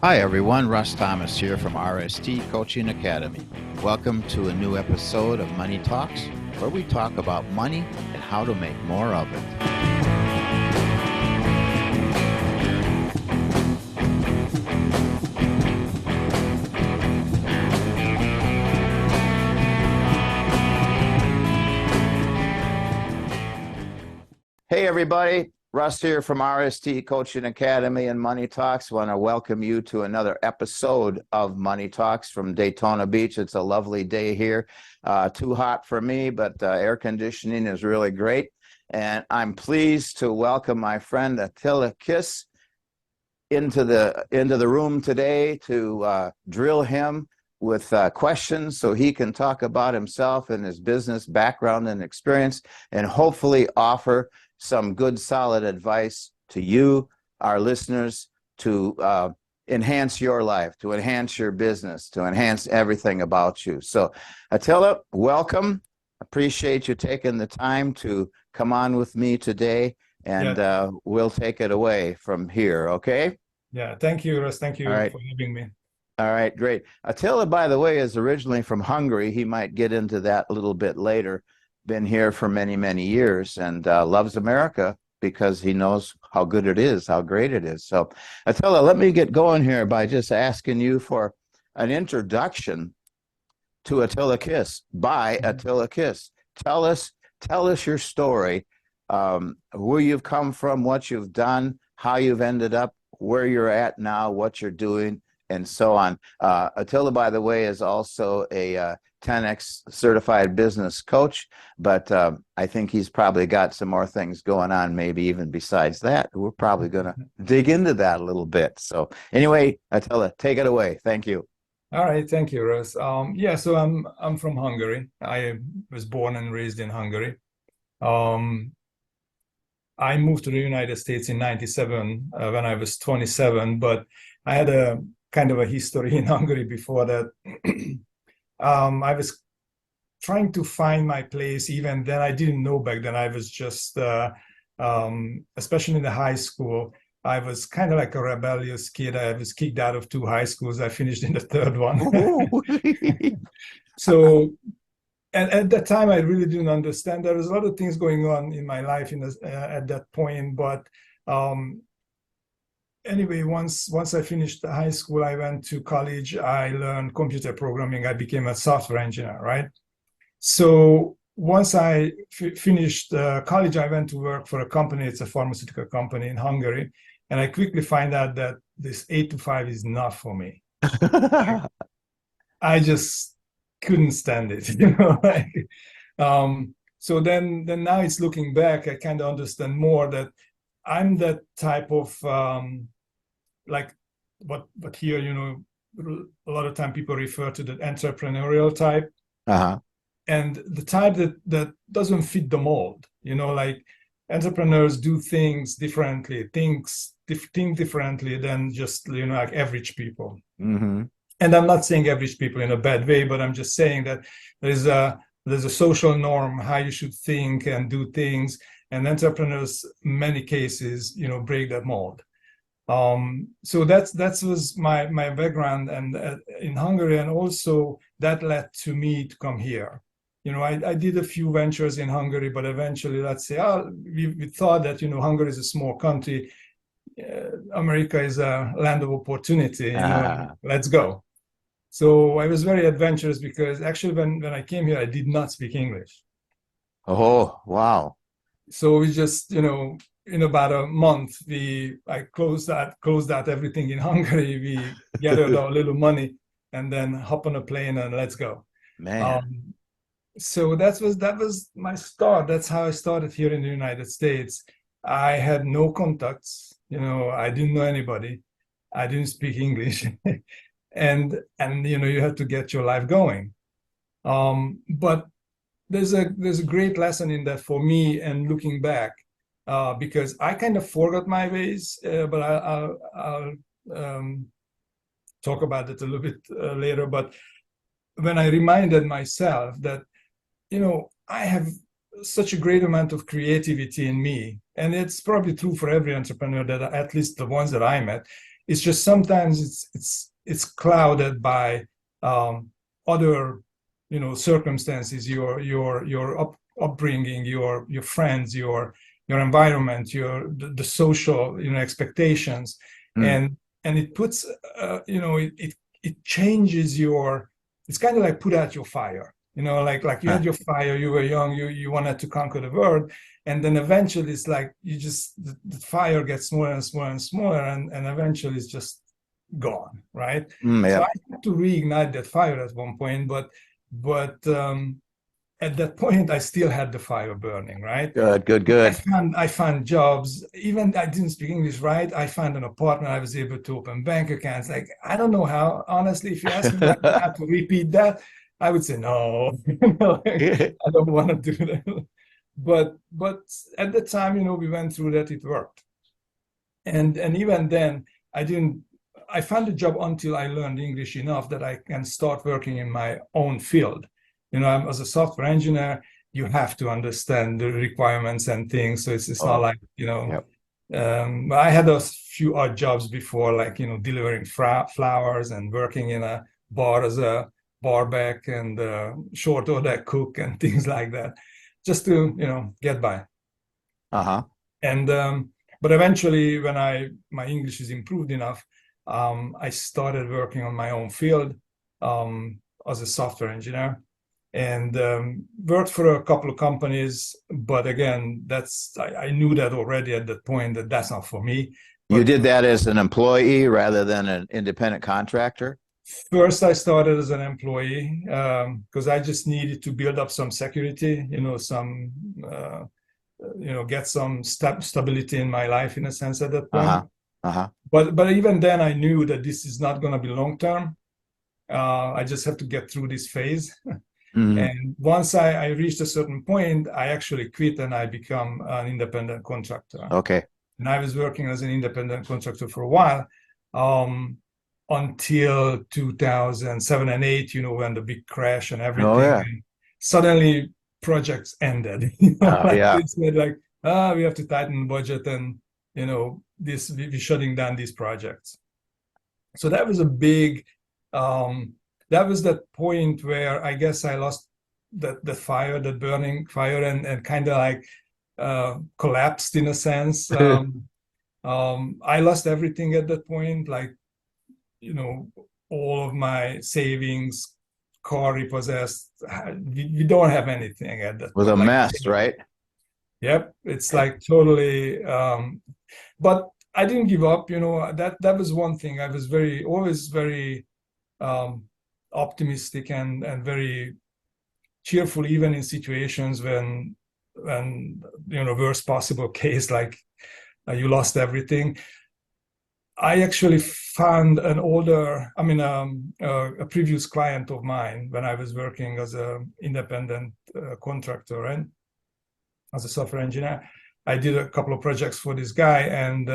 Hi everyone, Russ Thomas here from RST Coaching Academy. Welcome to a new episode of Money Talks, where we talk about money and how to make more of it. Hey everybody, Russ here from RST Coaching Academy and Money Talks. Want to welcome you to another episode of Money Talks from Daytona Beach. It's a lovely day here. Too hot for me, but air conditioning is really great. And I'm pleased to welcome my friend Attila Kiss into the room today to drill him with questions so he can talk about himself and his business background and experience, and hopefully offer some good solid advice to you, our listeners, to enhance your life, to enhance your business, to enhance everything about you. So Attila, welcome. Appreciate you taking the time to come on with me today, and we'll take it away from here, okay? Yeah, thank you, Russ. Thank you for having me. All right, great. Attila, by the way, is originally from Hungary. He might get into that a little bit later. Been here for many, many years, and loves America because he knows how good it is, how great it is. So Attila, let me get going here by just asking you for an introduction to Attila Kiss by Attila Kiss. Tell us your story, where you've come from, what you've done, how you've ended up where you're at now, what you're doing, and so on. Attila, by the way, is also a 10X certified business coach, but I think he's probably got some more things going on, maybe even besides that. We're probably going to dig into that a little bit. So anyway, Attila, take it away. Thank you. All right, thank you, Russ. So I'm from Hungary. I was born and raised in Hungary. I moved to the United States in '97 when I was 27, but I had a kind of a history in Hungary before that. I was trying to find my place. Even then, I didn't know back then. I was just, especially in the high school, I was kind of like a rebellious kid. I was kicked out of 2 high schools. I finished in the 3rd one. So, and at that time, I really didn't understand. There was a lot of things going on in my life at that point. But anyway, once I finished high school, I went to college. I learned computer programming. I became a software engineer, right? So once I finished college, I went to work for a company. It's a pharmaceutical company in Hungary. And I quickly find out that this 8 to 5 is not for me. I just couldn't stand it, so then now it's looking back, I kind of understand more that I'm that type of but here, a lot of time people refer to the entrepreneurial type. And the type that doesn't fit the mold, like entrepreneurs do things differently, think differently than just, like average people. Mm-hmm. And I'm not saying average people in a bad way, but I'm just saying that there's a social norm, how you should think and do things. And entrepreneurs, in many cases, break that mold. So that was my background and in Hungary, and also that led to me to come here. I did a few ventures in Hungary, but eventually, let's say, we thought that Hungary is a small country, America is a land of opportunity. Let's go. So I was very adventurous because actually, when I came here, I did not speak English. Oh, wow! So we just, in about a month, I closed out everything in Hungary. We gathered our little money and then hop on a plane and let's go. Man. So that was my start. That's how I started here in the United States. I had no contacts, I didn't know anybody. I didn't speak English. and you have to get your life going. But there's a great lesson in that for me, and looking back, because I kind of forgot my ways, but I'll talk about it a little bit later. But when I reminded myself that, I have such a great amount of creativity in me, and it's probably true for every entrepreneur, that at least the ones that I met, It's just sometimes it's clouded by other, circumstances, your upbringing, your friends, your environment, the social, expectations, and it puts, it changes your. It's kind of like put out your fire. Like you had your fire, you were young, you wanted to conquer the world, and then eventually it's like the fire gets smaller and smaller and smaller, and eventually it's just gone, right? So I had to reignite that fire at one point, but at that point I still had the fire burning, right? Good. I found jobs. Even I didn't speak English, right? I found an apartment. I was able to open bank accounts. Like, I don't know how, honestly. If you ask me right now to repeat that, I would say no. I don't want to do that. But at the time, we went through that. It worked, and even then, I found a job until I learned English enough that I can start working in my own field. As a software engineer, you have to understand the requirements and things. So it's not like, I had a few odd jobs before, like, delivering flowers and working in a bar as a barback and short order cook and things like that, just to, get by. And, but eventually when my English is improved enough, I started working on my own field as a software engineer, and worked for a couple of companies. But again, I knew that already at that point, that's not for me. You did that as an employee rather than an independent contractor? First, I started as an employee because I just needed to build up some security, get some stability in my life, in a sense, at that point. But even then, I knew that this is not going to be long term. I just have to get through this phase. And once I reached a certain point, I actually quit and I become an independent contractor. Okay. And I was working as an independent contractor for a while, until 2007 and 8, when the big crash and everything. And suddenly projects ended. It said like, we have to tighten the budget, and we're shutting down these projects. So that was a big that was that point where I guess I lost the fire, the burning fire, and kind of like collapsed, in a sense. I lost everything at that point, like, all of my savings, car repossessed. We don't have anything at that point. It was a mess, right? Yep. It's like totally, but I didn't give up. That was one thing. I was always very optimistic and very cheerful, even in situations when worst possible case, like you lost everything. I actually found a previous client of mine when I was working as an independent contractor and as a software engineer. I did a couple of projects for this guy, and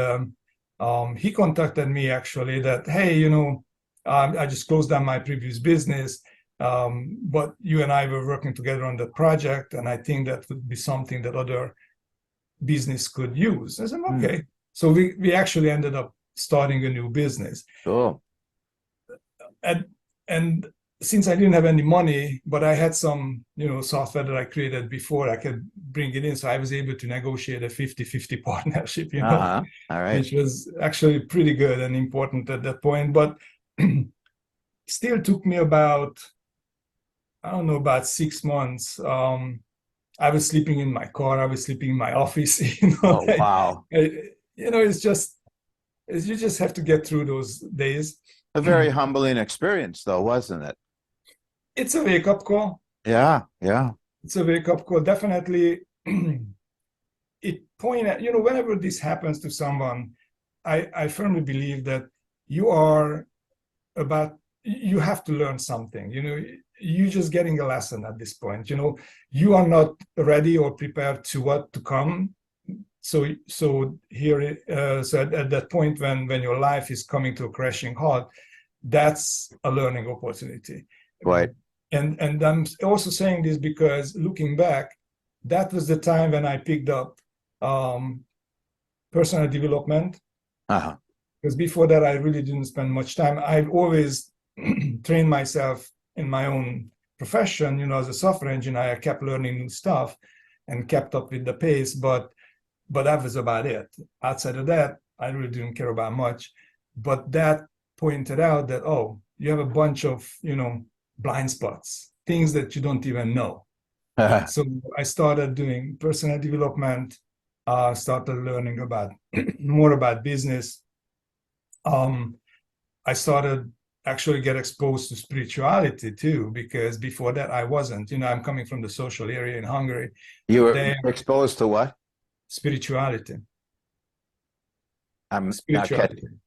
he contacted me actually that, hey, I just closed down my previous business, but you and I were working together on that project, and I think that would be something that other business could use. I said, okay. So we actually ended up starting a new business. Cool. And since I didn't have any money, but I had some, software that I created before, I could bring it in. So I was able to negotiate a 50-50 partnership, All right. Which was actually pretty good and important at that point. But still took me about 6 months. I was sleeping in my car. I was sleeping in my office. Oh, wow. It's just, you just have to get through those days. A very humbling experience, though, wasn't it? It's a wake-up call. Yeah. It's a wake-up call. Definitely, it pointed, whenever this happens to someone, I firmly believe that you have to learn something. You're just getting a lesson at this point. You are not ready or prepared to what to come. So here, so at that point when your life is coming to a crashing halt, that's a learning opportunity. Right. And I'm also saying this because looking back, that was the time when I picked up personal development. Because before that, I really didn't spend much time. I've always trained myself in my own profession, as a software engineer. I kept learning new stuff and kept up with the pace, but that was about it. Outside of that, I really didn't care about much. But that pointed out that, oh, you have a bunch of, blind spots, things that you don't even know. So I started doing personal development, started learning about more about business. I started actually get exposed to spirituality too, because before that I wasn't. I'm coming from the social area in Hungary. You were exposed to what? Spirituality. I'm not Spirituality. catching.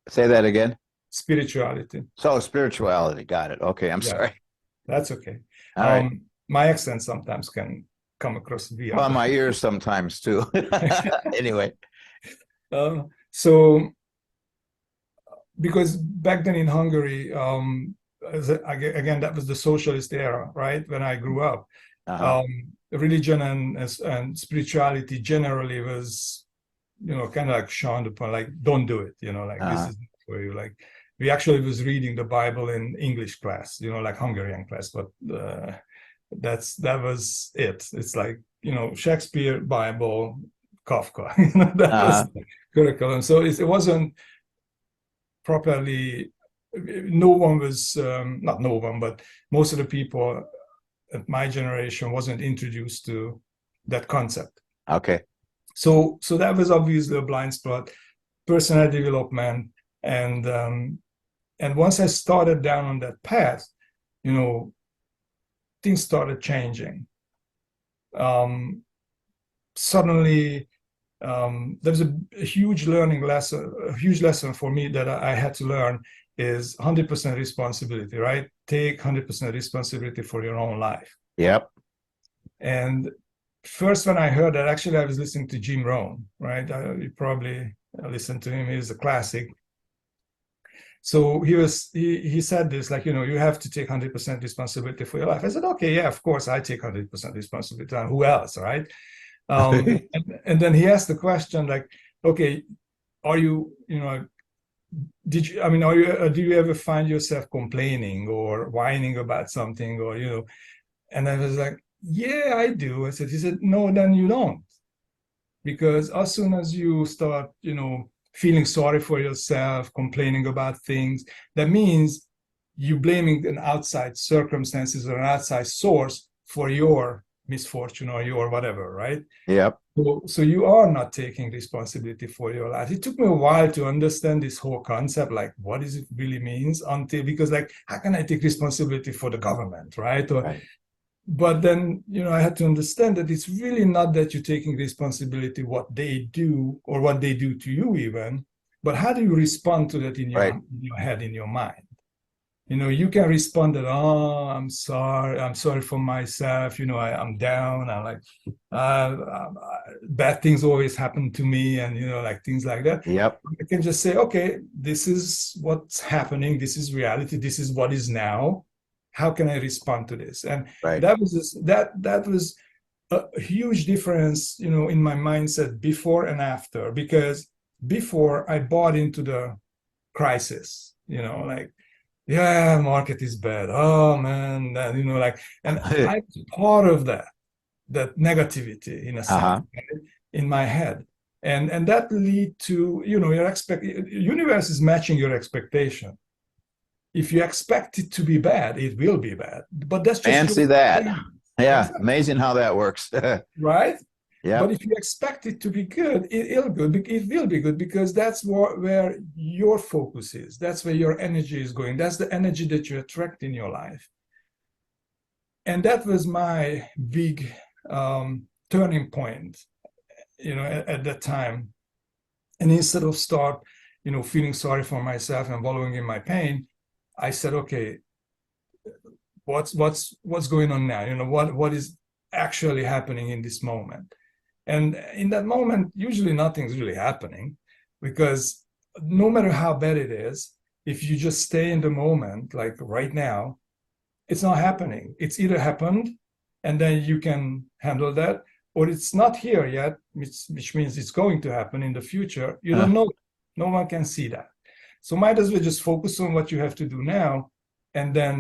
Say that again. Spirituality. So spirituality. Got it. Okay. I'm Yeah, sorry. that's okay. All right. My accent sometimes can come across weird. Well, my ears sometimes too. Anyway. So because back then in Hungary, again, that was the socialist era, right? When I grew up, religion and spirituality generally was, kind of like shunned upon, like, don't do it, like this is not for you. Like, we actually was reading the Bible in English class, like Hungarian class, but that was it. It's like, Shakespeare, Bible, Kafka, that was the curriculum. So it wasn't properly, no one was, not no one, but most of the people at my generation wasn't introduced to that concept. Okay. So that was obviously a blind spot, personal development. And once I started down on that path, things started changing. Suddenly, there was a huge learning lesson, a huge lesson for me that I had to learn is 100% responsibility, right? Take 100% responsibility for your own life. Yep. And first, when I heard that, actually, I was listening to Jim Rohn, right? You probably listened to him. He's a classic. So he said this, like, you have to take 100% responsibility for your life. I said, okay, yeah, of course, I take 100% responsibility. And who else, right? And then he asked the question, like, okay, are you, do you ever find yourself complaining or whining about something, or, and I was like, yeah, I do. I said, he said, no, then you don't. Because as soon as you start, feeling sorry for yourself, complaining about things, that means you blaming an outside circumstances or an outside source for your misfortune or your whatever, right? Yep. So you are not taking responsibility for your life. It took me a while to understand this whole concept, like what does it really means, because like, how can I take responsibility for the government, right? Right. But then, I had to understand that it's really not that you're taking responsibility what they do or what they do to you even, but how do you respond to that in your head, in your mind? You can respond that, oh, I'm sorry for myself, I'm down, I'm like, bad things always happen to me, and, like things like that. Yep. I can just say, okay, this is what's happening, this is reality, this is what is now. How can I respond to this? And that was a huge difference, in my mindset before and after, because before I bought into the crisis, like, yeah, market is bad. Oh man, and I was part of that negativity in a sense, in my head. And that lead to, universe is matching your expectation. If you expect it to be bad, it will be bad. But that's just fancy that. Yeah, exactly. amazing how that works. Right? Yeah. But if you expect it to be good, it will be good, because that's where your focus is. That's where your energy is going. That's the energy that you attract in your life. And that was my big turning point, at that time. And instead of start, feeling sorry for myself and wallowing in my pain, I said, okay, what's going on now? What is actually happening in this moment? And in that moment, usually nothing's really happening, because no matter how bad it is, if you just stay in the moment, like right now, it's not happening. It's either happened and then you can handle that, or it's not here yet, which means it's going to happen in the future. You don't know, No one can see that. So might as well just focus on what you have to do now, and then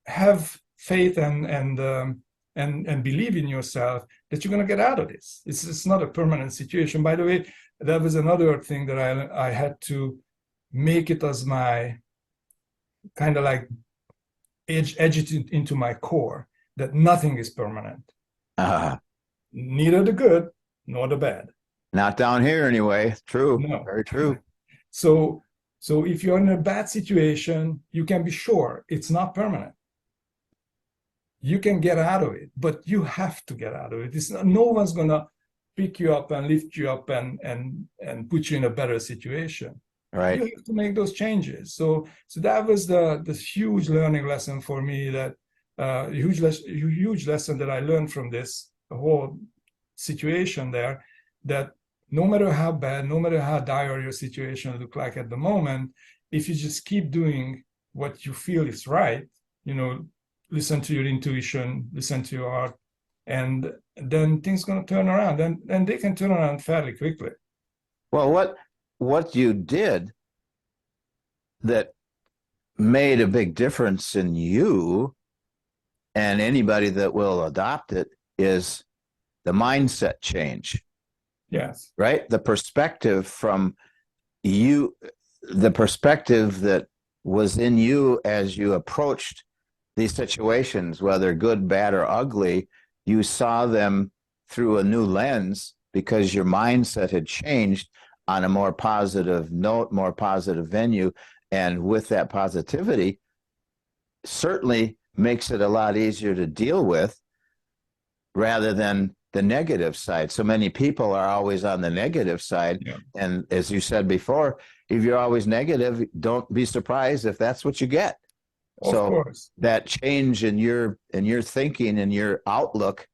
have faith and believe in yourself that you're going to get out of this. It's not a permanent situation. By the way, that was another thing that I had to make it as my kind of like edge it into my core, that nothing is permanent. Neither the good nor the bad. Not down here anyway. True. No. Very true. So if you're in a bad situation, you can be sure it's not permanent. You can get out of it, but you have to get out of it. No one's going to pick you up and lift you up and put you in a better situation. Right. You have to make those changes. So that was the huge learning lesson for me, that huge lesson that I learned from this whole situation there, that no matter how bad, no matter how dire your situation look like at the moment, if you just keep doing what you feel is right, listen to your intuition, listen to your heart, and then things are going to turn around, and they can turn around fairly quickly. Well, what you did that made a big difference in you and anybody that will adopt it is the mindset change. Yes. Right? The perspective from you, the perspective that was in you as you approached these situations, whether good, bad, or ugly, you saw them through a new lens because your mindset had changed on a more positive note, more positive venue. And with that positivity, certainly makes it a lot easier to deal with rather than the negative side. So many people are always on the negative side. Yeah. And as you said before, if you're always negative, don't be surprised if that's what you get. Of course. That change in your thinking and your outlook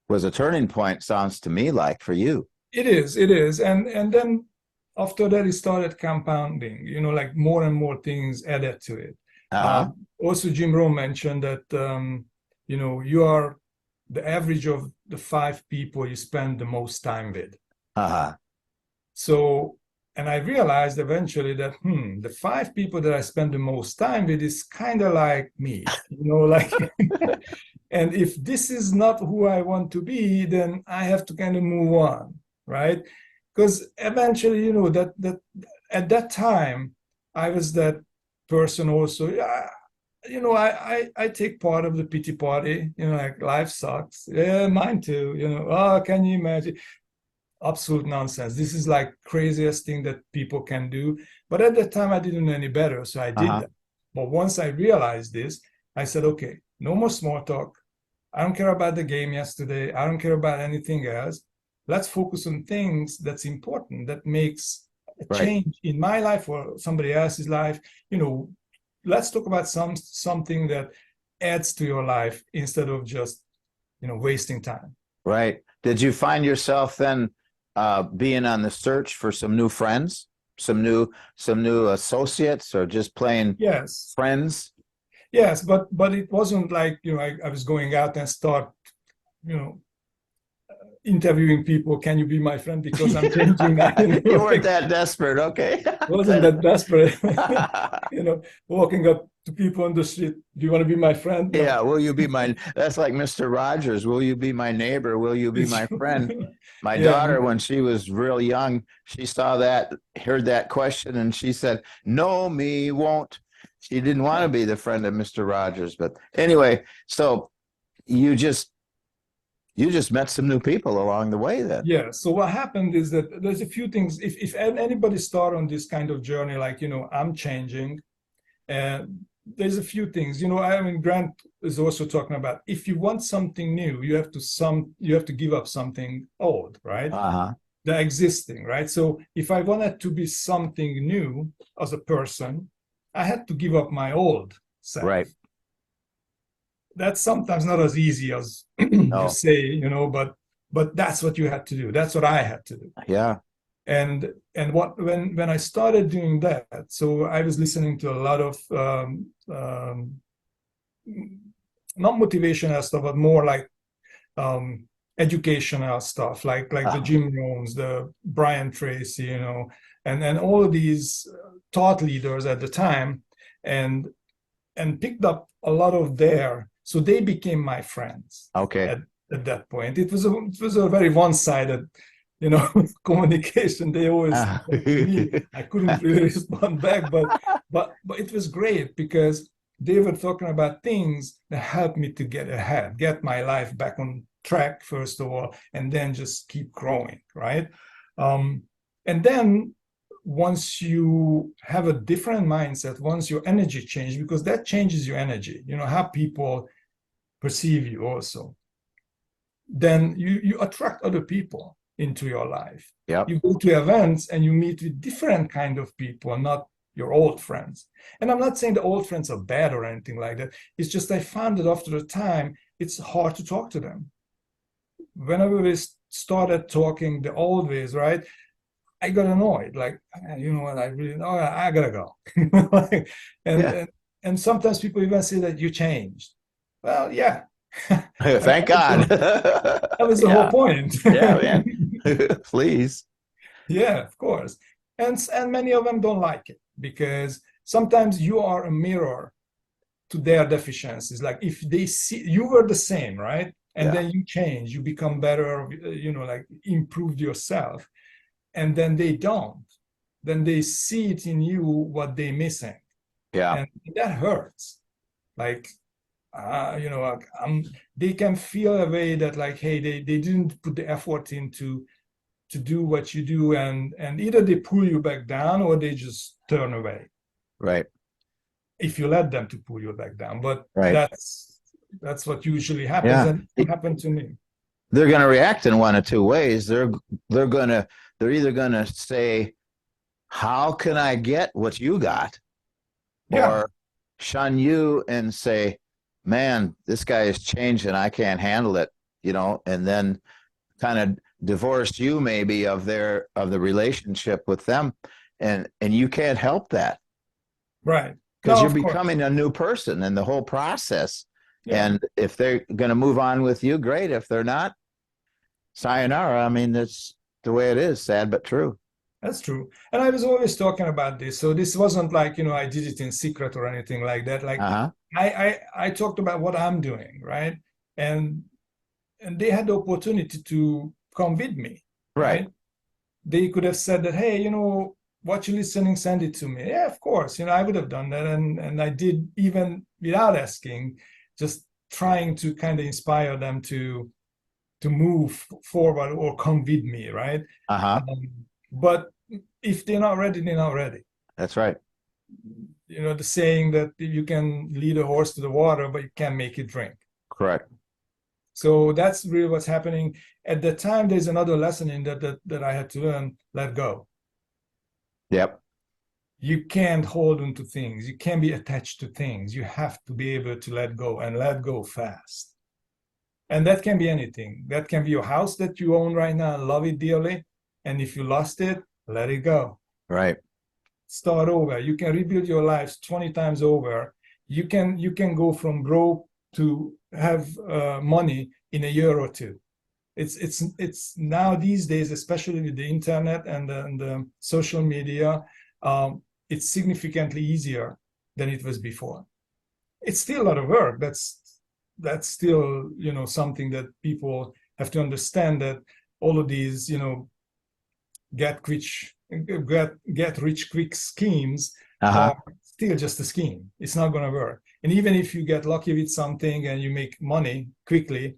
was a turning point, sounds to me like, for you. It is. And then after that, it started compounding, like more and more things added to it. Also, Jim Rohn mentioned that, you are the average of the 5 people you spend the most time with. So, and I realized eventually that, the 5 people that I spend the most time with is kind of like me, like, and if this is not who I want to be, then I have to kind of move on, right? Because eventually, that at that time, I was that person also. I take part of the pity party, like life sucks. Yeah, mine too. Can you imagine? Absolute nonsense. This is like craziest thing that people can do. But at that time, I didn't know any better, so I did that. But once I realized this, I said, okay, no more small talk. I don't care about the game yesterday. I don't care about anything else. Let's focus on things that's important, that makes a change in my life or somebody else's life. Let's talk about something that adds to your life instead of just, wasting time. Right. Did you find yourself then being on the search for some new friends, some new associates, or just plain friends? Yes, but it wasn't like, I was going out and start, interviewing people. Can you be my friend? Because I'm changing that. You weren't that desperate, okay? Wasn't that desperate. Walking up to people on the street. Do you want to be my friend? No. Yeah, will you be that's like Mr. Rogers. Will you be my neighbor? Will you be my friend? My daughter, when she was real young, she saw that, heard that question, and she said, no, me won't. She didn't want to be the friend of Mr. Rogers. But anyway, so you just met some new people along the way then. Yeah. So what happened is that there's a few things. If anybody start on this kind of journey, like, I'm changing, and there's a few things, Grant is also talking about, if you want something new, you have to give up something old, right? The existing, right? So if I wanted to be something new as a person, I had to give up my old self. Right. That's sometimes not as easy as you say, but that's what you had to do. That's what I had to do. Yeah. And when I started doing that, so I was listening to a lot of not motivational stuff, but more like educational stuff, like the Jim Rohns, the Brian Tracy, and then all of these thought leaders at the time, and picked up a lot of their, so they became my friends. Okay. At that point. It was a very one-sided, communication. They always respond to me. I couldn't really respond back, but it was great because they were talking about things that helped me to get ahead, get my life back on track, first of all, and then just keep growing, right? And then once you have a different mindset, once your energy changes, because that changes your energy, how people perceive you also, then you attract other people into your life. Yep. You go to events and you meet with different kind of people, not your old friends. And I'm not saying the old friends are bad or anything like that. It's just I found that after a time, it's hard to talk to them. Whenever we started talking the old ways, right, I got annoyed. Like, you know what, I gotta go. And sometimes people even say that you changed. Well, yeah. Thank God. That was the whole point. Yeah, man. Please. Yeah, of course. And many of them don't like it because sometimes you are a mirror to their deficiencies. Like if they see you were the same, right? And then you change, you become better, like improved yourself. And then they don't. Then they see it in you what they're missing. Yeah. And that hurts. Like, they can feel a way that like, hey, they didn't put the effort into to do what you do, and either they pull you back down or they just turn away. Right. If you let them to pull you back down, but right. that's what usually happens, and it happened to me. They're going to react in one of two ways. They're either going to say, "How can I get what you got?" or shun you and say, "Man, this guy is changing. I can't handle it," and then kind of divorce you maybe of the relationship with them, and you can't help that, right? Because you're becoming a new person in the whole process. And if they're going to move on with you, great. If they're not, sayonara. I mean, that's the way it is. Sad but true. That's true. And I was always talking about this. So this wasn't like, I did it in secret or anything like that. Like I talked about what I'm doing, right? And they had the opportunity to come with me, right? They could have said that, hey, what you're listening, send it to me. Yeah, of course. I would have done that. And I did, even without asking, just trying to kind of inspire them to move forward or come with me, right? But if they're not ready, they're not ready. That's right. The saying that you can lead a horse to the water, but you can't make it drink. Correct. So that's really what's happening. At the time, there's another lesson in that I had to learn: let go. Yep. You can't hold on to things. You can't be attached to things. You have to be able to let go, and let go fast. And that can be anything. That can be your house that you own right now and love it dearly. And if you lost it, let it go. Right. Start over. You can rebuild your lives 20 times over. You can go from broke to have money in a year or two. It's now these days, especially with the internet and the social media, it's significantly easier than it was before. It's still a lot of work. That's still something that people have to understand, that all of these get rich quick schemes are still just a scheme. It's not going to work. And even if you get lucky with something and you make money quickly,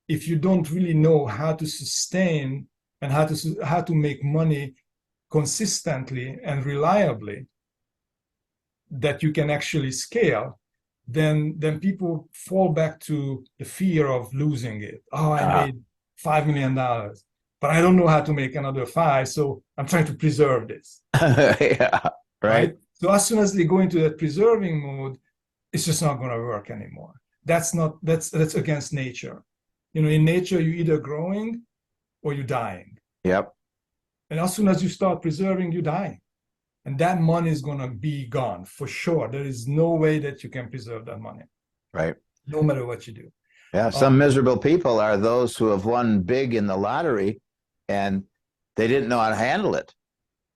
if you don't really know how to sustain and how to make money consistently and reliably, that you can actually scale, then people fall back to the fear of losing it. Oh, I made $5 million, but I don't know how to make another 5, so I'm trying to preserve this. Yeah, right. So as soon as they go into that preserving mode, it's just not going to work anymore. That's against nature. In nature, you're either growing or you're dying. Yep. And as soon as you start preserving, you're dying. And that money is going to be gone for sure. There is no way that you can preserve that money. Right. No matter what you do. Yeah. Some miserable people are those who have won big in the lottery and they didn't know how to handle it.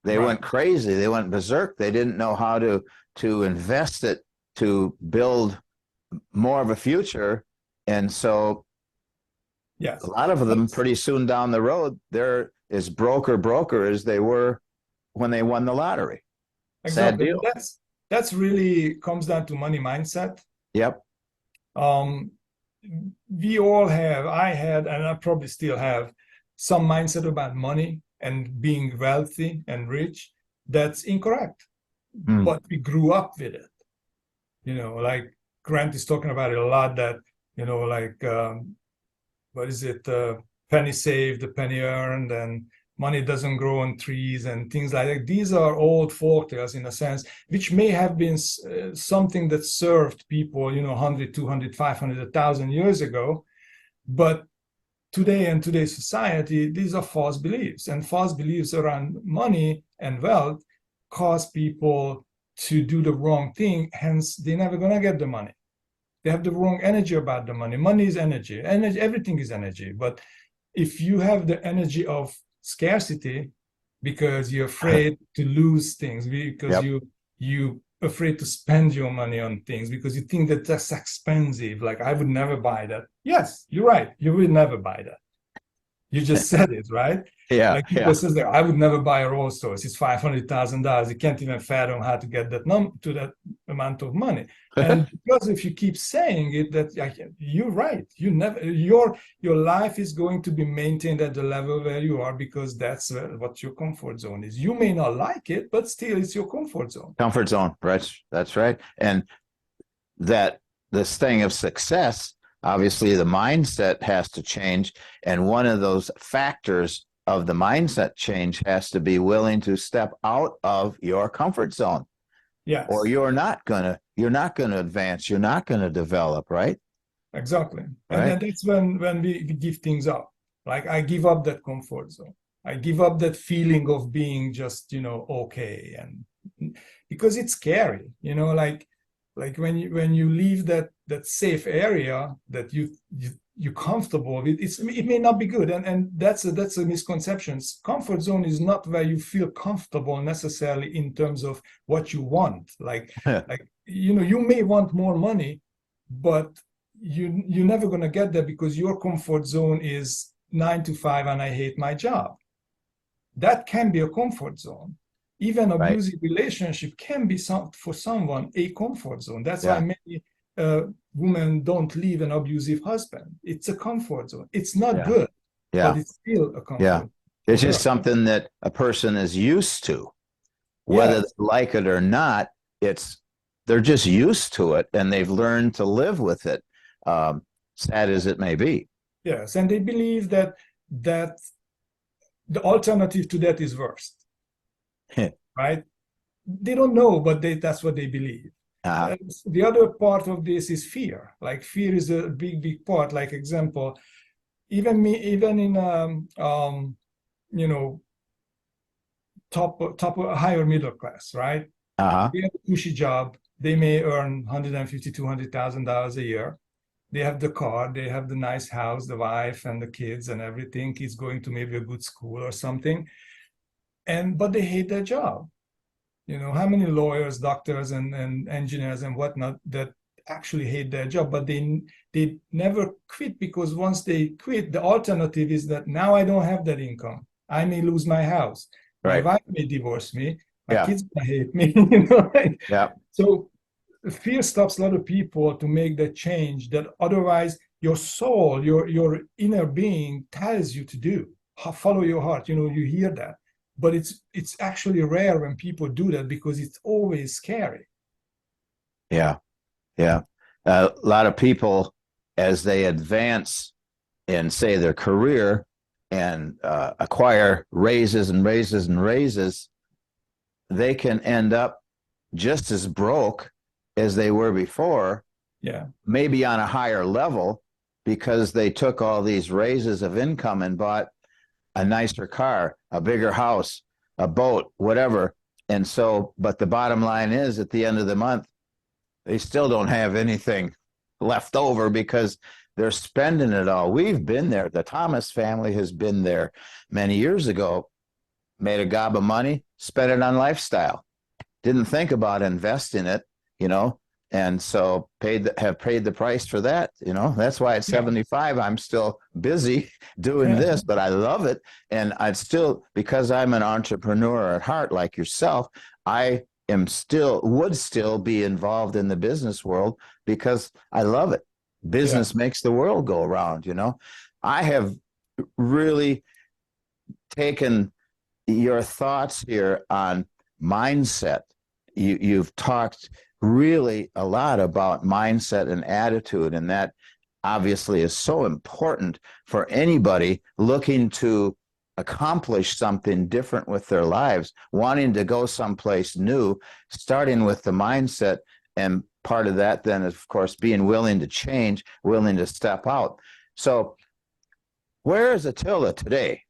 They went crazy. They went berserk. They didn't know how to invest it to build more of a future. And so Yes, a lot of them pretty soon down the road, they're as broker as they were when they won the lottery. exactly. Sad deal. That's really comes down to money mindset. Yep. We all have, I had, and I probably still have some mindset about money and being wealthy and rich. That's incorrect. But we grew up with it. Like Grant is talking about it a lot, that, like, what is it? Penny saved, the penny earned, and money doesn't grow on trees and things like that. These are old folktales in a sense, which may have been something that served people, 100, 200, 500, 1,000 years ago. But today, in today's society, these are false beliefs. And false beliefs around money and wealth cause people to do the wrong thing. Hence, they're never going to get the money. They have the wrong energy about the money. Money is energy. Energy, everything is energy. But if you have the energy of scarcity because you're afraid to lose things, because you afraid to spend your money on things, because you think that that's expensive, like I would never buy that. Yes, you're right. You will never buy that. You just said it, right? Yeah. Like people says that I would never buy a Rolls Royce. It's $500,000. You can't even fathom how to get that to that amount of money. And because if you keep saying it, that you're right. You never your life is going to be maintained at the level where you are, because that's what your comfort zone is. You may not like it, but still it's your comfort zone. Comfort zone, right? That's right. And that this thing of success, obviously the mindset has to change. And one of those factors of the mindset change has to be willing to step out of your comfort zone. Yes. Or you're not gonna advance, you're not gonna develop, right? Exactly. Right. And then that's when we give things up. Like I give up that comfort zone. I give up that feeling of being just, okay. And because it's scary, like when you leave that safe area that you're comfortable with, it may not be good. And that's a misconception. Comfort zone is not where you feel comfortable necessarily in terms of what you want. Like you may want more money, but you're never going to get there because your comfort zone is 9 to 5 and I hate my job. That can be a comfort zone. Even abusive relationship can be for someone a comfort zone. That's why many women don't leave an abusive husband. It's a comfort zone. It's not good, but it's still a comfort. Yeah, it's just something that a person is used to, whether they like it or not. They're just used to it, and they've learned to live with it, sad as it may be. Yes, and they believe that the alternative to that is worse. Right? They don't know, but that's what they believe. The other part of this is fear. Like fear is a big part. Like example, even in top higher middle class, right? They have a cushy job. They may earn $150,000, $200,000 a year. They have the car, they have the nice house, the wife and the kids and everything. Kids going to maybe a good school or something. But they hate their job. How many lawyers, doctors, and engineers and whatnot that actually hate their job, but they never quit, because once they quit, the alternative is that now I don't have that income. I may lose my house. My wife may divorce me. My kids may hate me. Right? Yeah. So fear stops a lot of people to make that change that otherwise your soul, your inner being tells you to do. Follow your heart. You hear that. But it's actually rare when people do that, because it's always scary. Yeah. A lot of people, as they advance in, say, their career and acquire raises and raises and raises, they can end up just as broke as they were before. Yeah. Maybe on a higher level, because they took all these raises of income and bought a nicer car, a bigger house, a boat, whatever. And so, but the bottom line is, at the end of the month, they still don't have anything left over because they're spending it all. We've been there. The Thomas family has been there many years ago. made a gob of money, spent it on lifestyle. Didn't think about investing it, you know, and so have paid the price for that. You know, that's why at 75 I'm still busy doing this, but I love it. And I'd still, because I'm an entrepreneur at heart like yourself, I would still be involved in the business world because I love it. Business makes the world go around, you know. I have really taken your thoughts here on mindset. You've talked really a lot about mindset and attitude, and that obviously is so important for anybody looking to accomplish something different with their lives, wanting to go someplace new, starting with the mindset. And part of that then is, of course, being willing to change, willing to step out. So where is Attila today?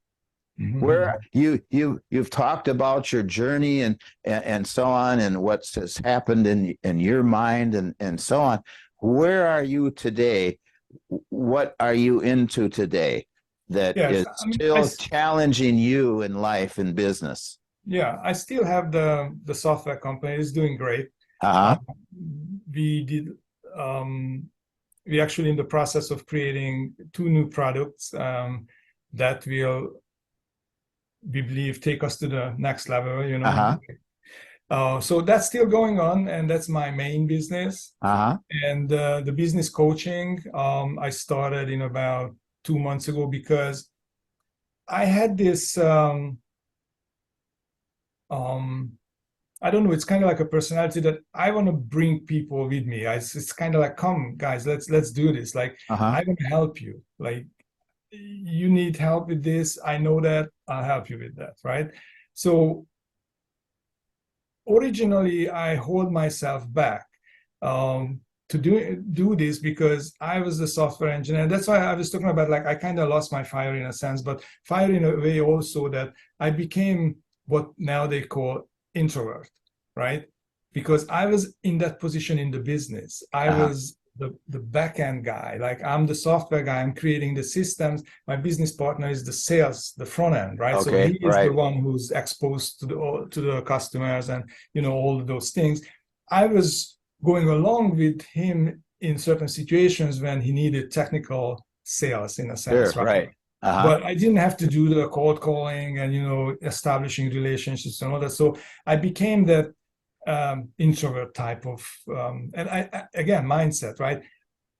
Where you've talked about your journey and so on, and what has happened in your mind and so on. Where are you today? What are you into today that is still challenging you in life and business? Yeah, I still have the software company. It's doing great. We actually in the process of creating 2 new products that will, we believe, take us to the next level, you know. So that's still going on, and that's my main business. And the business coaching, I started in about 2 months ago because I had this, I don't know, it's kind of like a personality that I want to bring people with me. It's kind of like, come guys, let's do this. Like, I want to help you. Like, you need help with this. I know that. I'll help you with that, right? So originally, I hold myself back to do this because I was the software engineer. That's why I was talking about, like, I kind of lost my fire in a sense, but fire in a way also that I became what now they call introvert, right? Because I was in that position in the business. I was the back end guy. Like, I'm the software guy. I'm creating the systems. My business partner is the sales, the front end, right? So he is the one who's exposed to the customers and, you know, all of those things. I was going along with him in certain situations when he needed technical sales, in a sense, right? But I didn't have to do the cold calling and, you know, establishing relationships and all that. So I became that introvert type of, and again, mindset, right?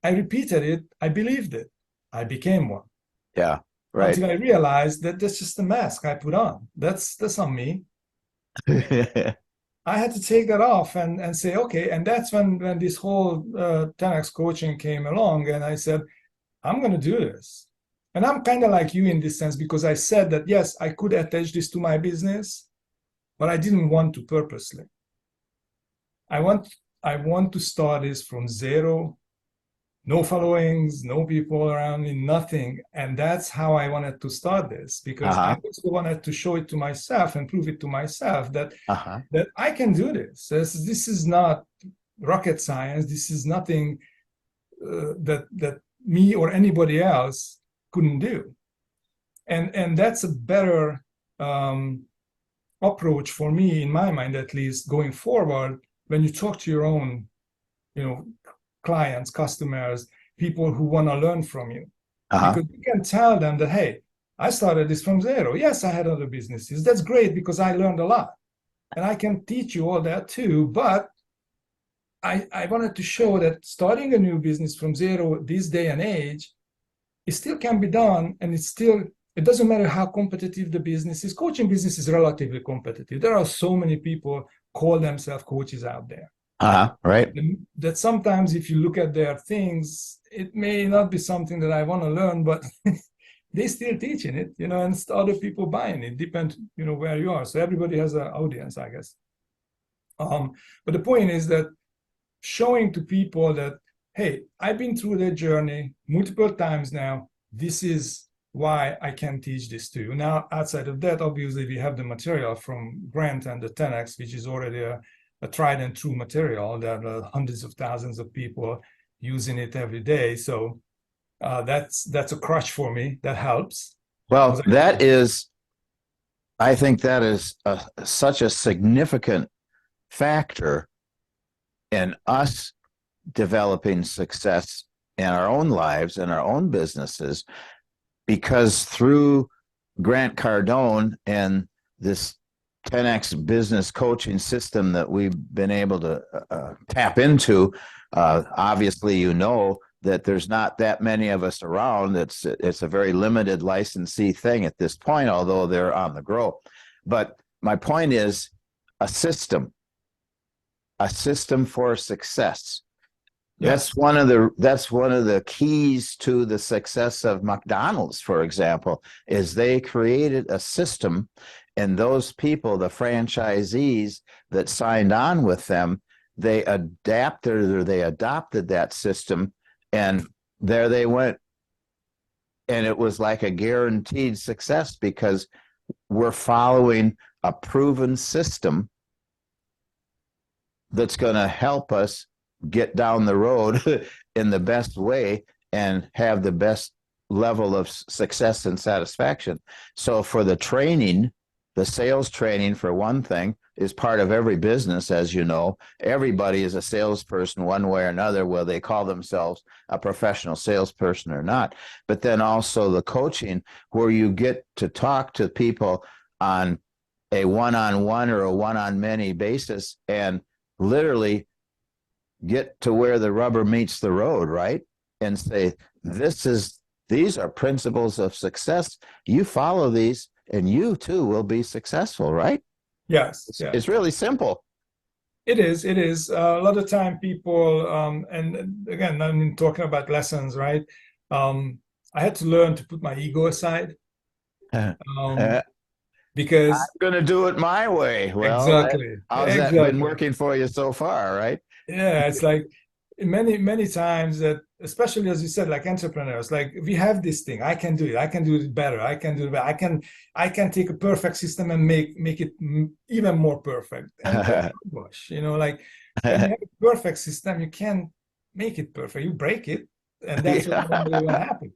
I repeated it. I believed it. I became one. Yeah, right. Until I realized that that's just a mask I put on. That's not me. I had to take that off and say, okay. And that's when this whole 10x coaching came along, and I said, I'm going to do this. And I'm kind of like you in this sense, because I said that, yes, I could attach this to my business, but I didn't want to purposely. I want to start this from zero, no followings, no people around me, nothing. And that's how I wanted to start this, because I also wanted to show it to myself and prove it to myself that that I can do this. This is not rocket science. This is nothing that me or anybody else couldn't do. And that's a better approach for me, in my mind, at least, going forward, when you talk to your own, you know, clients, customers, people who want to learn from you. Because you can tell them that, hey, I started this from zero. Yes, I had other businesses. That's great, because I learned a lot. And I can teach you all that too. But I wanted to show that starting a new business from zero this day and age, it still can be done. And it doesn't matter how competitive the business is. Coaching business is relatively competitive. There are so many people call themselves coaches out there. Right. That sometimes if you look at their things, it may not be something that I want to learn, but they still teaching it, you know, and other people buying it. Depends, you know, where you are. So everybody has an audience, I guess. But the point is that showing to people that, hey, I've been through that journey multiple times now. This is why I can teach this to you. Now, outside of that, obviously, we have the material from Grant and the 10X, which is already a tried and true material. There are hundreds of thousands of people using it every day. So that's a crutch for me. That helps. Well, that is I think that is such a significant factor in us developing success in our own lives and our own businesses, because through Grant Cardone and this 10x business coaching system that we've been able to tap into, obviously, that there's not that many of us around. It's a very limited licensee thing at this point, although they're on the grow. But my point is a system for success. Yes. That's one of the keys to the success of McDonald's, for example, is they created a system, and those people, the franchisees that signed on with them, they adopted that system, and there they went. And it was like a guaranteed success because we're following a proven system that's going to help us get down the road in the best way and have the best level of success and satisfaction. So for the training, the sales training, for one thing, is part of every business. As you know, everybody is a salesperson one way or another, whether they call themselves a professional salesperson or not. But then also the coaching, where you get to talk to people on a one-on-one or a one-on-many basis and literally get to where the rubber meets the road, right? And say, these are principles of success. You follow these and you too will be successful, right? Yes. It's really simple. It is. A lot of time people, and again, I mean, talking about lessons, right? I had to learn to put my ego aside, I'm because going to do it my way. Well, exactly, how's that been exactly. working for you so far, right? Yeah, it's like many times that, especially as you said, like entrepreneurs, like we have this thing. I can do it. I can do it better. I can do it better. I can take a perfect system and make it even more perfect. And that's gosh, like when you have a perfect system, you can't make it perfect. You break it, and that's what normally what happens.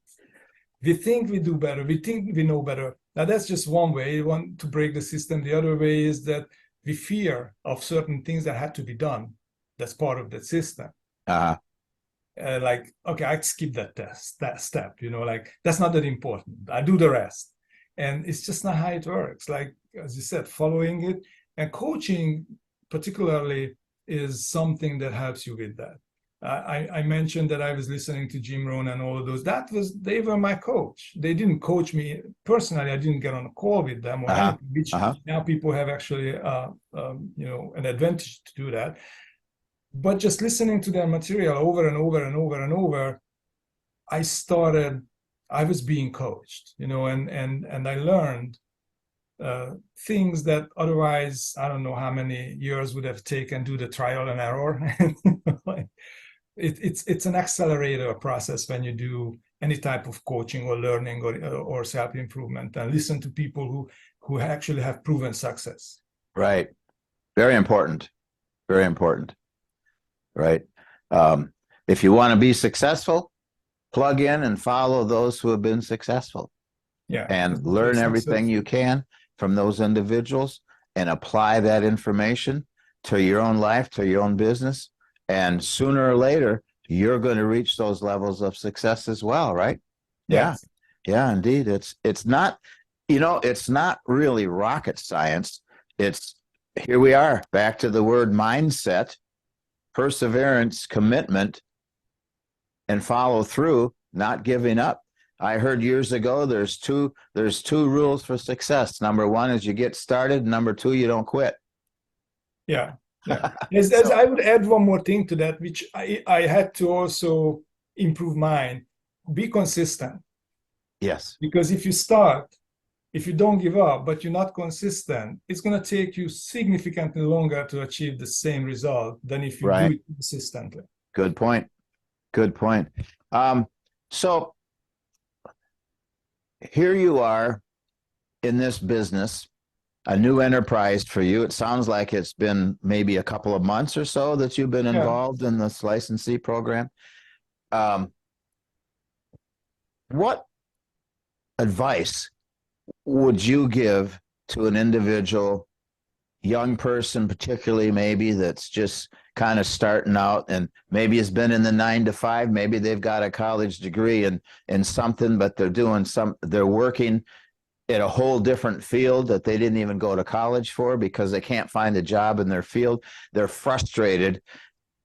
We think we do better. We think we know better. Now that's just one way. You want to break the system. The other way is that we fear of certain things that had to be done. That's part of the system. uh, Like, okay, I skip that step, like that's not that important. I do the rest. And it's just not how it works. Like, as you said, following it and coaching particularly is something that helps you with that. I mentioned that I was listening to Jim Rohn and all of those. They were my coach. They didn't coach me personally. I didn't get on a call with them or anything, which now people have actually, an advantage to do that. But just listening to their material over and over and over and over, I was being coached, and I learned things that otherwise I don't know how many years would have taken to do the trial and error. It's an accelerator process when you do any type of coaching or learning or self-improvement, and listen to people who actually have proven success. Right. Very important. Very important. Right. If you want to be successful, plug in and follow those who have been successful. Yeah. And learn everything you can from those individuals and apply that information to your own life, to your own business. And sooner or later, you're going to reach those levels of success as well, right? Yes. Yeah, indeed. It's not, it's not really rocket science. Here we are, back to the word mindset, perseverance, commitment, and follow through, not giving up. I heard years ago there's two rules for success. Number one is you get started. Number two, you don't quit. Yeah. As I would add one more thing to that, which I had to also improve mine. Be consistent. Yes. Because if you don't give up, but you're not consistent, it's going to take you significantly longer to achieve the same result than if you do it consistently. Good point. So here you are in this business, a new enterprise for you. It sounds like it's been maybe a couple of months or so that you've been involved in this licensee program. What advice would you give to an individual, young person, particularly maybe that's just kind of starting out and maybe has been in the 9 to 5, maybe they've got a college degree in something, but they're working in a whole different field that they didn't even go to college for because they can't find a job in their field. They're frustrated,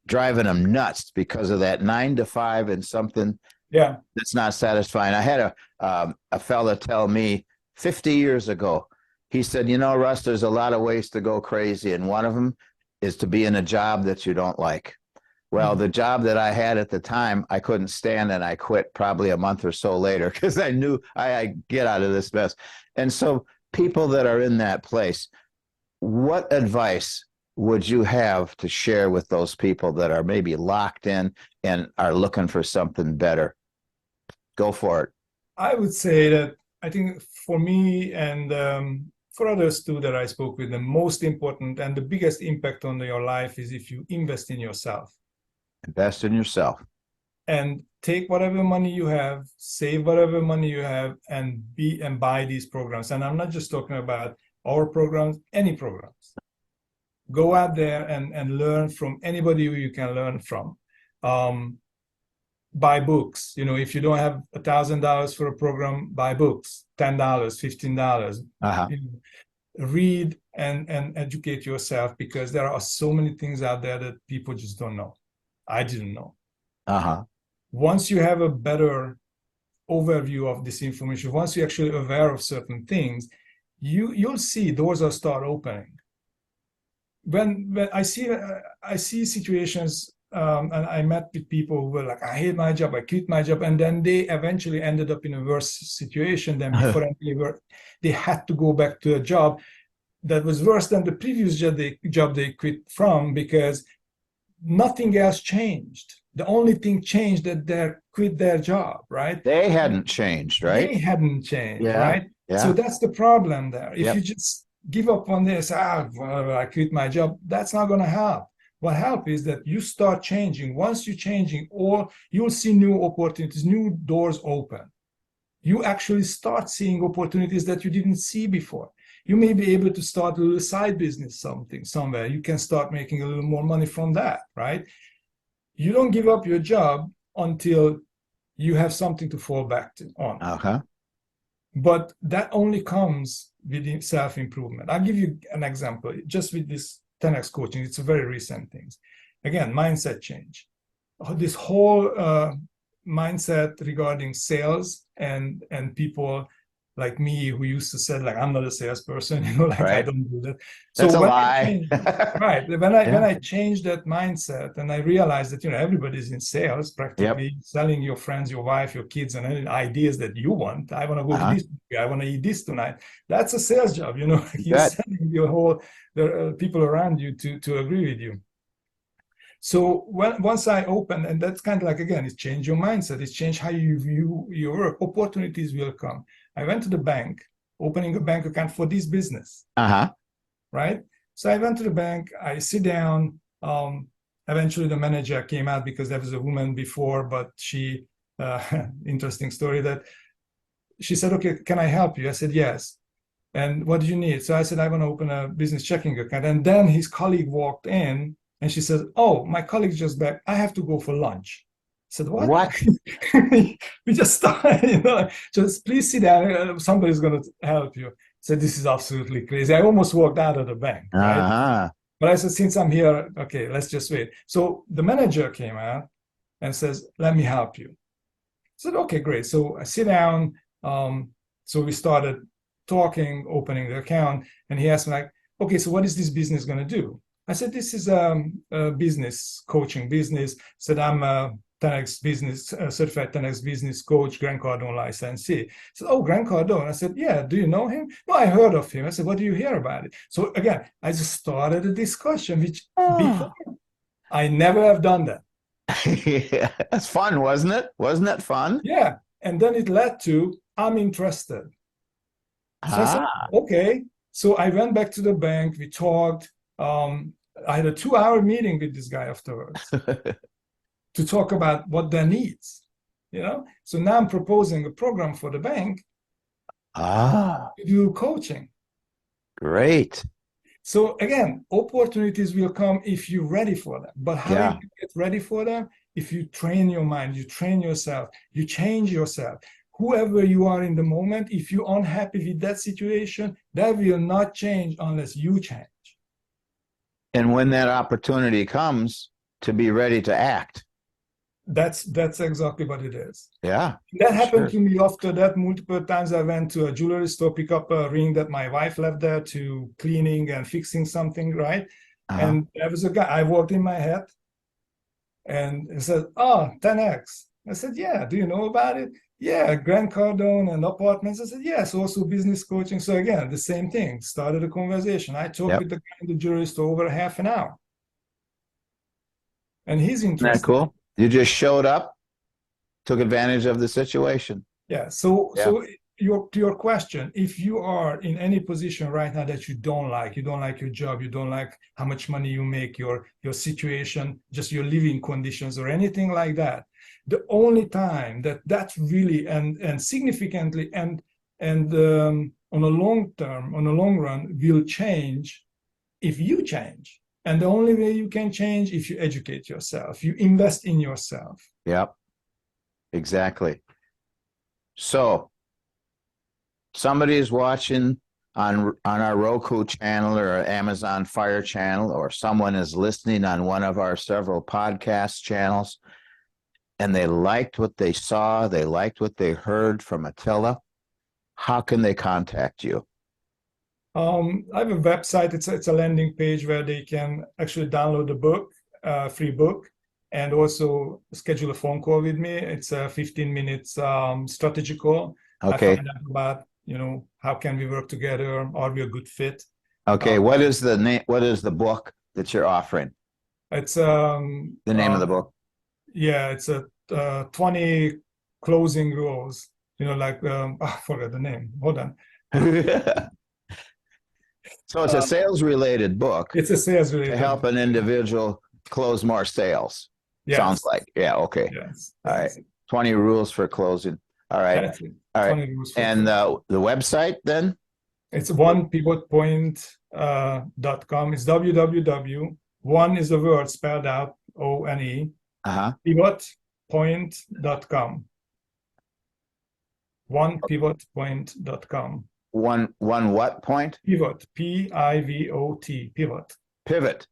driving them nuts because of that 9 to 5 and something that's not satisfying. I had a fella tell me 50 years ago, he said, you know, Russ, there's a lot of ways to go crazy, and one of them is to be in a job that you don't like. Well, the job that I had at the time, I couldn't stand, and I quit probably a month or so later because I knew I get out of this mess. And so people that are in that place, what advice would you have to share with those people that are maybe locked in and are looking for something better? Go for it. I would say that I think for me and for others too that I spoke with, the most important and the biggest impact on your life is if you invest in yourself. Invest in yourself. And take whatever money you have, save whatever money you have, and buy these programs. And I'm not just talking about our programs, any programs. Go out there and learn from anybody who you can learn from. Buy books. You know, if you don't have $1,000 for a program, buy books, $10, $15. You know, read and educate yourself, because there are so many things out there that people just don't know. I didn't know. Once you have a better overview of this information, once you're actually aware of certain things, you'll see doors will start opening. When I see situations, and I met with people who were like, I hate my job, I quit my job, and then they eventually ended up in a worse situation than before, and they had to go back to a job that was worse than the previous job they quit from, because nothing else changed. The only thing changed that they quit their job, right? They hadn't changed, right? They hadn't changed, right? Yeah. So that's the problem there. If you just give up on this, well, I quit my job, that's not going to help. What helps is that you start changing. Once you're changing, or you'll see new opportunities, new doors open. You actually start seeing opportunities that you didn't see before. You may be able to start a little side business, somewhere. You can start making a little more money from that, right? You don't give up your job until you have something to fall back on. But that only comes with self-improvement. I'll give you an example. Just with this 10x coaching, it's a very recent thing. Again, mindset change. This whole mindset regarding sales and people like me who used to say, like, I'm not a salesperson, you know, like I don't do that. That's a lie. When I changed that mindset and I realized that, you know, everybody's in sales, practically selling your friends, your wife, your kids, and any ideas that you want. I want to go to this, I want to eat this tonight. That's a sales job, you know. You're selling the people around you to agree with you. So once I opened, and that's kind of like, again, it's changed your mindset. It's changed how you view your work. Opportunities will come. I went to the bank, opening a bank account for this business. Right? So I went to the bank, I sit down. Eventually the manager came out, because there was a woman before, but she, interesting story, that she said, okay, can I help you? I said, yes. And what do you need? So I said, I want to open a business checking account. And then his colleague walked in, and she says, oh, my colleague's just back. I have to go for lunch. I said, what? We just started, you know, just please sit down. Somebody's going to help you. I said, this is absolutely crazy. I almost walked out of the bank, right? But I said, since I'm here, okay, let's just wait. So the manager came out and says, let me help you. I said, okay, great. So I sit down. So we started talking, opening the account, and he asked me, like, okay, so what is this business going to do? I said, this is a business coaching business. I said, I'm a 10x business, certified 10x business coach, Grant Cardone licensee. He said, oh, Grant Cardone. I said, yeah, do you know him? No, I heard of him. I said, what do you hear about it? So again, I just started a discussion, which before I never have done that. Yeah, that's fun, wasn't it? Wasn't that fun? Yeah. And then it led to, I'm interested. So I said, okay. So I went back to the bank. We talked. I had a 2-hour meeting with this guy afterwards to talk about what their needs, you know. So now I'm proposing a program for the bank to do coaching. Great. So again, opportunities will come if you're ready for them. But how Yeah. you get ready for them? If you train your mind, you train yourself, you change yourself. Whoever you are in the moment, if you're unhappy with that situation, that will not change unless you change. And when that opportunity comes, to be ready to act. That's exactly what it is. Yeah. That happened Sure. to me after that multiple times. I went to a jewelry store, pick up a ring that my wife left there, to cleaning and fixing something, right? Uh-huh. And there was a guy, I walked in my head and he said, "Oh, 10x." I said, "Yeah, do you know about it?" "Yeah, Grant Cardone and apartments." I said, "Yes, also business coaching." So again, the same thing, started a conversation. I talked Yep. with the guy in the jewelry store over half an hour. And he's Isn't that interested. cool? You just showed up, took advantage of the situation. Yeah. So Yeah. to your question, if you are in any position right now that you don't like your job, you don't like how much money you make, your situation, just your living conditions or anything like that, the only time that that's really and significantly and on a long term, on a long run, will change if you change. And the only way you can change if you educate yourself, you invest in yourself. Yep. Exactly. So somebody is watching on our Roku channel or our Amazon Fire channel, or someone is listening on one of our several podcast channels, and they liked what they saw, they liked what they heard from Attila. How can they contact you? I have a website. It's a landing page where they can actually download the book, free book, and also schedule a phone call with me. It's a 15 minutes strategy call. I Okay. find out about, how can we work together? Are we a good fit? Okay. What is the name? What is the book that you're offering? It's The name of the book? yeah, it's a 20 closing rules. Like I forgot the name. Hold on. So it's a sales related book It's a sales to related help book. an individual close more sales. Sounds Yes. like. Yeah. Okay. Yes. All right. Yes. 20 rules for closing. All right. That's it. All right. 20 rules for And the website then? It's onepivotpoint.com. It's www. One is the word spelled out, ONE, Uh-huh. pivotpoint.com. Onepivotpoint.com. One what point? Pivot, Pivot, pivot. Pivot.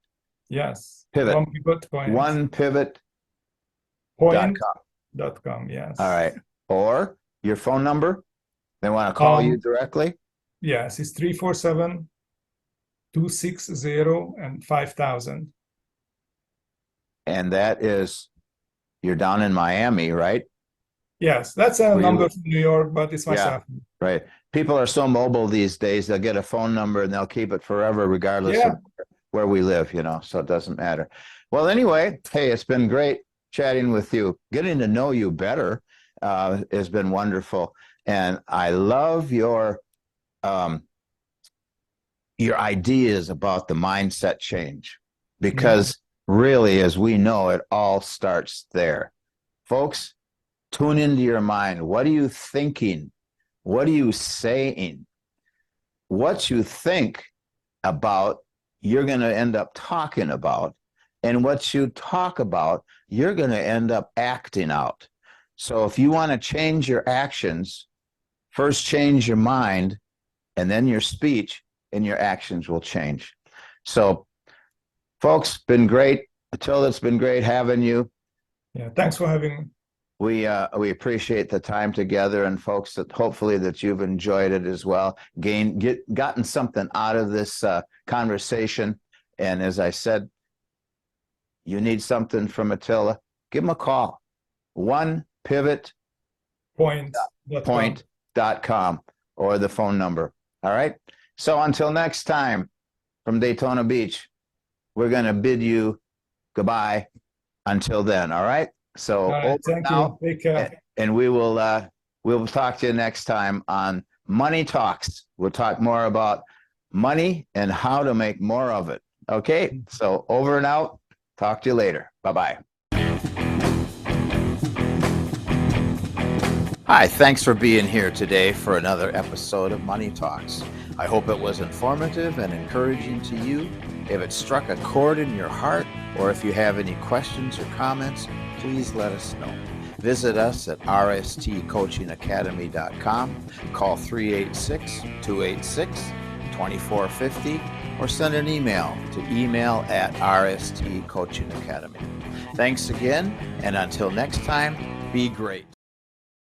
Yes. Pivot. One pivot point. Onepivot.com. Point.com. Yes. All right. Or your phone number? They want to call you directly? Yes, it's 347-260 and 5000. And that is, you're down in Miami, right? Yes, that's a number from New York, but it's myself. Yeah, right. People are so mobile these days, they'll get a phone number and they'll keep it forever, regardless of where we live, so it doesn't matter. Well, anyway, hey, it's been great chatting with you. Getting to know you better has been wonderful. And I love your ideas about the mindset change, because really, as we know, it all starts there. Folks, tune into your mind. What are you thinking? What are you saying? What you think about, you're going to end up talking about. And what you talk about, you're going to end up acting out. So if you want to change your actions, first change your mind, and then your speech and your actions will change. So, folks, been great. Attila, it's been great having you. Yeah, thanks for having me. We appreciate the time together, and folks, that hopefully that you've enjoyed it as well. Gotten something out of this conversation. And as I said, you need something from Attila, give him a call. Onepivotpoint.com or the phone number. All right. So until next time, from Daytona Beach, we're going to bid you goodbye until then. All right. So thank you. Take care. And we'll talk to you next time on Money Talks. We'll talk more about money and how to make more of it. Okay. So over and out. Talk to you later. Bye-bye. Hi, thanks for being here today for another episode of Money Talks. I hope it was informative and encouraging to you. If it struck a chord in your heart, or if you have any questions or comments, please let us know. Visit us at rstcoachingacademy.com, call 386-286-2450, or send an email to email@rstcoachingacademy. Thanks again, and until next time, be great.